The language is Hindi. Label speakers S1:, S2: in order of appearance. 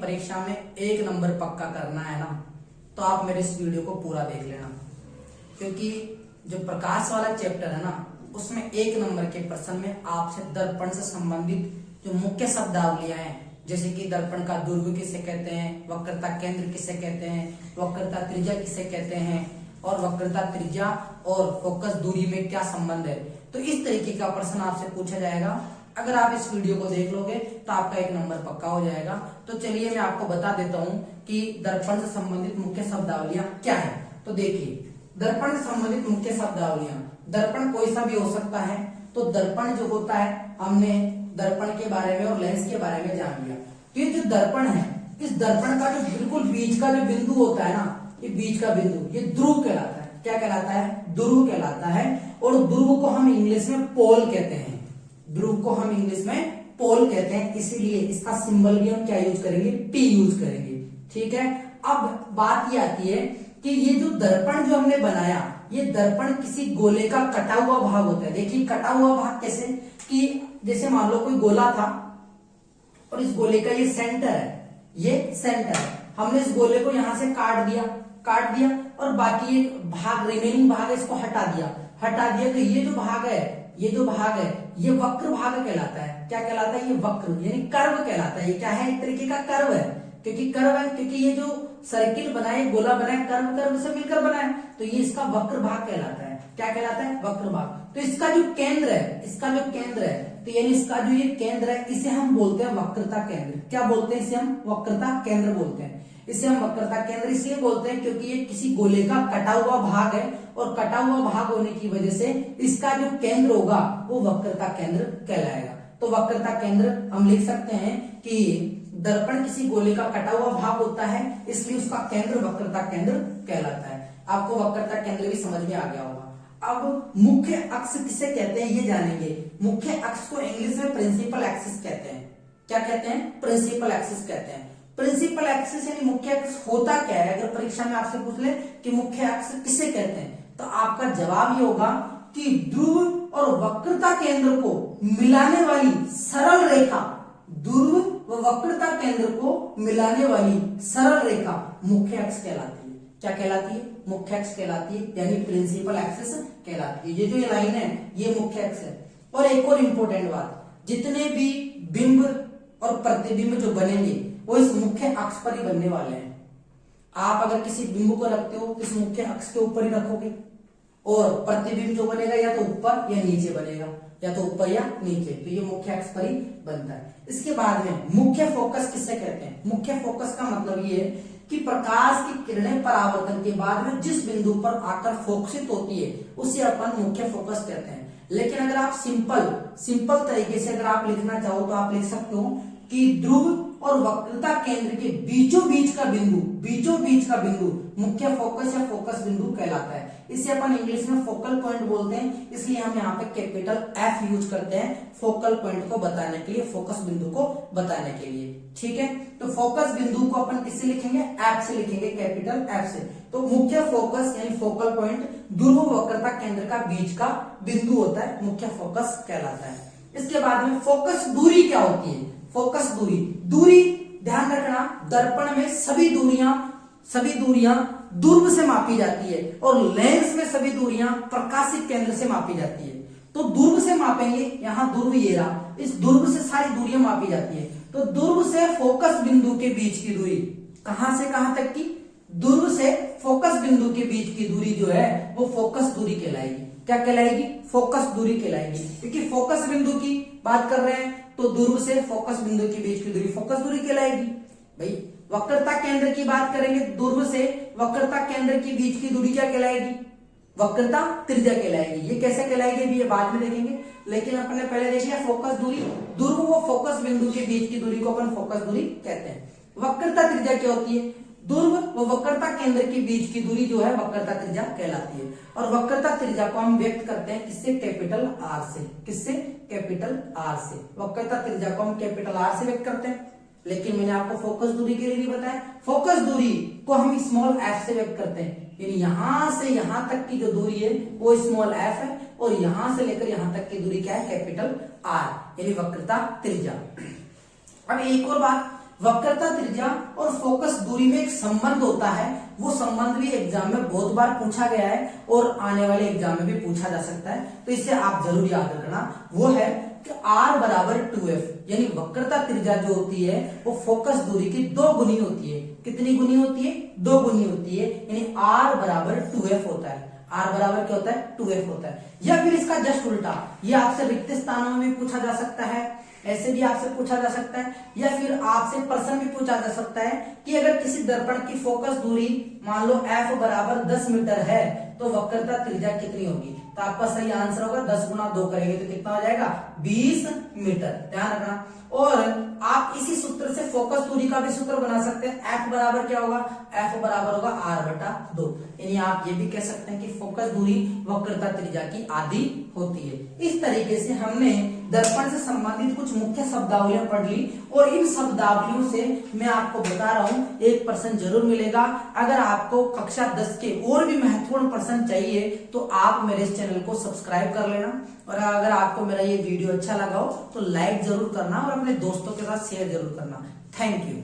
S1: परीक्षा में 1 नंबर पक्का करना है ना, तो आप मेरे इस वीडियो को पूरा देख लेना, क्योंकि जो प्रकाश वाला चैप्टर है ना, उसमें 1 नंबर के प्रश्न में आपसे दर्पण से संबंधित जो मुख्य शब्दावलियां हैं, जैसे कि दर्पण का ध्रुव किसे कहते हैं, वक्रता केंद्र किसे कहते हैं, वक्रता त्रिज्या किसे कहते हैं, और वक्रता त्रिज्या और फोकस दूरी में क्या संबंध है, तो इस तरीके का प्रश्न आपसे पूछा जाएगा। अगर आप इस वीडियो को देख लोगे तो आपका 1 नंबर पक्का हो जाएगा। तो चलिए मैं आपको बता देता हूं कि दर्पण से संबंधित मुख्य शब्दावलियां क्या है। तो देखिए, दर्पण से संबंधित मुख्य शब्दावलियां, दर्पण कोई सा भी हो सकता है। तो दर्पण जो होता है, हमने दर्पण के बारे में और लेंस के बारे में जान लिया। तो ये जो दर्पण है, इस दर्पण का जो बिल्कुल बीच का जो बिंदु होता है ना, ये बीच का बिंदु, ये ध्रुव कहलाता है। क्या कहलाता है? ध्रुव कहलाता है। और ध्रुव को हम इंग्लिश में पोल कहते हैं। ध्रुव को हम इंग्लिश में पोल कहते हैं, इसीलिए इसका सिंबल भी हम क्या यूज करेंगे? P यूज करेंगे। ठीक है। अब बात ये आती है कि ये जो दर्पण जो हमने बनाया, ये दर्पण किसी गोले का कटा हुआ भाग होता है। देखिए, कटा हुआ भाग कैसे कि जैसे मान लो कोई गोला था और इस गोले का ये सेंटर है, ये सेंटर है। हमने इस गोले को यहां से काट दिया और बाकी एक भाग, रिमेनिंग भाग है, इसको हटा दिया। तो ये जो भाग है, ये वक्र भाग कहलाता है। क्या कहलाता है? ये वक्र यानी कर्व कहलाता है। ये क्या है? एक तरीके का कर्व है, क्योंकि ये जो सर्किल बनाए, गोला बनाए, कर्व से मिलकर बनाए, तो ये इसका वक्र भाग कहलाता है। क्या कहलाता है? वक्र भाग। तो इसका जो केंद्र है, तो यानी इसका जो ये केंद्र है, इसे हम बोलते हैं वक्रता केंद्र। क्या बोलते हैं? इसे हम वक्रता केंद्र बोलते हैं। इसे हम वक्रता केंद्र इसलिए बोलते हैं क्योंकि ये किसी गोले का कटा हुआ भाग है, और कटा हुआ भाग होने की वजह से इसका जो केंद्र होगा वो वक्रता केंद्र कहलाएगा। तो वक्रता केंद्र हम लिख सकते हैं कि दर्पण किसी गोले का कटा हुआ भाग होता है, इसलिए उसका केंद्र वक्रता केंद्र कहलाता है। आपको वक्रता केंद्र भी समझ में आ गया होगा। अब मुख्य अक्ष किसे कहते हैं ये जानेंगे। मुख्य अक्ष को इंग्लिश में प्रिंसिपल एक्सिस कहते हैं। क्या कहते हैं? प्रिंसिपल एक्सिस कहते हैं। प्रिंसिपल एक्सिस यानी मुख्य अक्ष होता क्या है? अगर परीक्षा में आपसे पूछ ले कि मुख्य अक्ष किसे कहते हैं, तो आपका जवाब ये होगा कि ध्रुव और वक्रता केंद्र को मिलाने वाली सरल रेखा, ध्रुव व वक्रता केंद्र को मिलाने वाली सरल रेखा मुख्य अक्ष कहलाती है। क्या कहलाती है? मुख्य अक्ष कहलाती है, यानी प्रिंसिपल एक्सिस कहलाती है। ये जो लाइन है, ये मुख्य अक्ष है। और एक और इंपॉर्टेंट बात, जितने भी बिंब और प्रतिबिंब जो बनेंगे वो इस मुख्य अक्ष पर ही बनने वाले हैं। आप अगर किसी बिंब को रखते हो, इस मुख्य अक्ष के ऊपर ही रखोगे, और प्रतिबिंब जो बनेगा या तो ऊपर या नीचे बनेगा, या तो ऊपर या नीचे, तो ये मुख्य अक्ष पर ही बनता है। इसके बाद में मुख्य फोकस किससे कहते हैं? मुख्य फोकस का मतलब ये है कि प्रकाश की किरणें परावर्तन के बाद में जिस बिंदु पर आकर फोकसित होती है, उसे अपन मुख्य फोकस कहते हैं। लेकिन अगर आप सिंपल तरीके से अगर आप लिखना चाहो तो आप लिख सकते हो कि ध्रुव और वक्रता केंद्र के बीचों बीच का बिंदु मुख्य फोकस या फोकस बिंदु कहलाता है। इसे अपन इंग्लिश में फोकल पॉइंट बोलते हैं, इसलिए हम यहाँ पे कैपिटल F यूज करते हैं फोकल पॉइंट को बताने के लिए, फोकस बिंदु को बताने के लिए। ठीक है। तो फोकस बिंदु को अपन किससे लिखेंगे? F से लिखेंगे, कैपिटल F से। तो मुख्य फोकस यानी फोकल पॉइंट ध्रुव वक्रता केंद्र का बीच का बिंदु होता है, मुख्य फोकस कहलाता है। इसके बाद में फोकस दूरी क्या होती है? फोकस दूरी ध्यान रखना, दर्पण में सभी दूरियां ध्रुव से मापी जाती है, और लेंस में सभी दूरियां प्रकाशित केंद्र से मापी जाती है। तो ध्रुव से मापेंगे, यहां ध्रुव ये रहा, इस ध्रुव से सारी दूरियां मापी जाती है। तो ध्रुव से फोकस बिंदु के बीच की दूरी कहां से कहां तक की? ध्रुव से फोकस बिंदु के बीच की दूरी जो है वो फोकस दूरी कहलाएगी। क्या कहलाएगी? फोकस दूरी कहलाएगी, क्योंकि फोकस बिंदु की बात कर रहे हैं, तो ध्रुव से फोकस बिंदु के बीच की दूरी फोकस दूरी कहलाएगी। भाई, वक्रता केंद्र की बात करेंगे, ध्रुव से वक्रता केंद्र के बीच की दूरी क्या कहलाएगी? वक्रता त्रिज्या कहलाएगी। ये कैसे कहलाएगी भी ये बाद में देखेंगे, लेकिन अपन ने पहले देख लिया फोकस दूरी। ध्रुव व फोकस बिंदु के बीच की दूरी को अपन फोकस दूरी कहते हैं। वक्रता त्रिज्या क्या होती है? ध्रुव व वक्रता केंद्र के बीच की दूरी जो है वक्रता त्रिज्या कहलाती है। और वक्रता त्रिज्या को हम व्यक्त करते हैं किससे? कैपिटल R से। किससे? कैपिटल R से। वक्रता त्रिज्या को हम कैपिटल R से व्यक्त करते हैं। लेकिन मैंने आपको फोकस दूरी के लिए नहीं बताया। फोकस दूरी को हम स्मॉल f से व्यक्त करते हैं, यानी यहां से यहां तक की जो दूरी है वो स्मॉल f है, और यहां से लेकर यहां तक की दूरी क्या है? कैपिटल R, यानी वक्रता त्रिज्या। अब एक और बात, वक्रता त्रिज्या और फोकस दूरी में एक संबंध होता है, वो संबंध भी एग्जाम में बहुत बार पूछा गया है और आने वाले एग्जाम में भी पूछा जा सकता है, तो इसे आप जरूर याद रखना। वो है कि R बराबर 2f, यानी वक्रता त्रिज्या जो होती है वो फोकस दूरी की 2 गुनी होती है। कितनी गुनी होती है? 2 गुनी होती है, यानी R बराबर 2f होता है। R बराबर क्या होता है? 2f होता है। या फिर इसका जस्ट उल्टा, ये आपसे रिक्त स्थानों में भी पूछा जा सकता है, ऐसे भी आपसे पूछा जा सकता है, या फिर आपसे प्रश्न भी पूछा जा सकता है कि अगर किसी दर्पण की फोकस दूरी मान लो f बराबर 10 मीटर है तो वक्रता त्रिज्या कितनी होगी? तो आपका सही आंसर होगा 10 गुना 2 करेंगे तो कितना हो जाएगा? 20 मीटर। ध्यान रखना। और आप इसी सूत्र से फोकस दूरी का भी सूत्र बना सकते हैं। f बराबर क्या होगा? f बराबर होगा r/2, यानी आप ये भी कह सकते हैं कि फोकस दूरी वक्रता त्रिज्या की आधी होती है। इस तरीके से हमने दर्पण से संबंधित कुछ मुख्य शब्दावलियां पढ़ ली और इन शब्दावलियों से मैं आपको बता रहा हूं 1% जरूर मिलेगा। अगर आपको कक्षा 10 के और भी महत्वपूर्ण प्रश्न चाहिए तो आप मेरे इस चैनल को सब्सक्राइब कर लेना, और अगर आपको मेरा ये वीडियो अच्छा लगा हो तो लाइक जरूर करना और अपने दोस्तों के साथ शेयर जरूर करना। Thank you.